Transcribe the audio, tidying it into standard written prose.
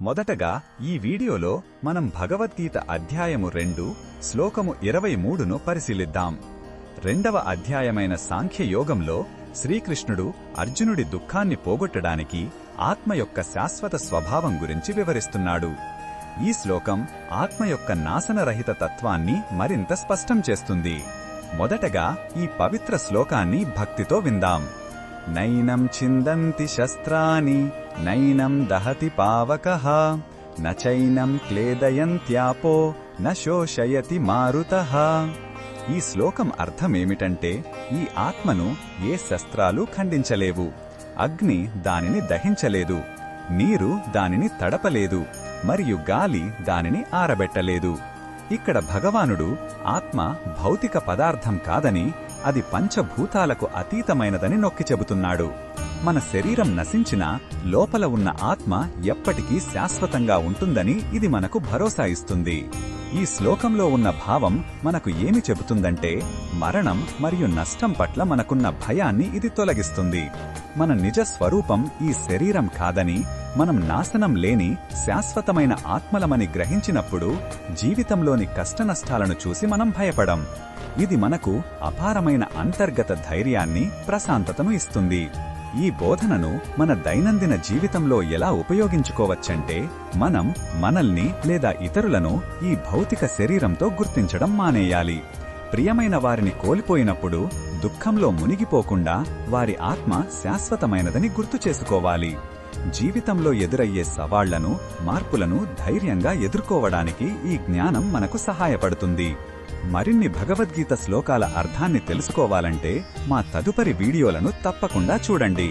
మొదటగా ఈ వీడియోలో మనం భగవద్గీత అధ్యాయము 2 శ్లోకము 23ను పరిశీలిద్దాం. రెండవ అధ్యాయమైన సాంఖ్యయోగంలో శ్రీకృష్ణుడు అర్జునుడి దుఃఖాన్ని పోగొట్టడానికి ఆత్మ యొక్క శాశ్వత స్వభావం గురించి వివరిస్తున్నాడు. ఈ శ్లోకం ఆత్మ యొక్క నాశనరహిత తత్వాన్ని మరింత స్పష్టం చేస్తుంది. మొదటగా ఈ పవిత్ర శ్లోకాన్ని భక్తితో విందాం. నైనం చిందంతి శస్త్రాని నైనం దహతి పావకః నచైనం క్లేదయంత్యాపో నశోషయతి మారుతః. ఈ శ్లోకం అర్థమేమిటంటే ఈ ఆత్మను ఏ శస్త్రాలు ఖండించలేవు, అగ్ని దానిని దహించలేదు, నీరు దానిని తడపలేదు, మరియు గాలి దానిని ఆరబెట్టలేదు. ఇక్కడ భగవానుడు ఆత్మ భౌతిక పదార్థం కాదని, అది పంచభూతాలకు అతీతమైనదని నొక్కి చెబుతున్నాడు. మన శరీరం నశించినా లోపల ఉన్న ఆత్మ ఎప్పటికీ శాశ్వతంగా ఉంటుందని ఇది మనకు భరోసా ఇస్తుంది. ఈ శ్లోకంలో ఉన్న భావం మనకు ఏమి చెబుతుందంటే, మరణం మరియు నష్టం పట్ల మనకున్న భయాన్ని ఇది తొలగిస్తుంది. మన నిజ స్వరూపం ఈ శరీరం కాదని, మనం నాశనం లేని శాశ్వతమైన ఆత్మలమని గ్రహించినప్పుడు జీవితంలోని కష్టనష్టాలను చూసి మనం భయపడం. ఇది మనకు అపారమైన అంతర్గత ధైర్యాన్ని, ప్రశాంతతను ఇస్తుంది. ఈ బోధనను మన దైనందిన జీవితంలో ఎలా ఉపయోగించుకోవచ్చంటే, మనం మనల్ని లేదా ఇతరులను ఈ భౌతిక శరీరంతో గుర్తించడం మానేయాలి. ప్రియమైన వారిని కోల్పోయినప్పుడు దుఃఖంలో మునిగిపోకుండా వారి ఆత్మ శాశ్వతమైనదని గుర్తు చేసుకోవాలి. జీవితంలో ఎదురయ్యే సవాళ్లను, మార్పులను ధైర్యంగా ఎదుర్కోవడానికి ఈ జ్ఞానం మనకు సహాయపడుతుంది. మరిన్ని భగవద్గీత శ్లోకాల అర్థాన్ని తెలుసుకోవాలంటే మా తదుపరి వీడియోలను తప్పకుండా చూడండి.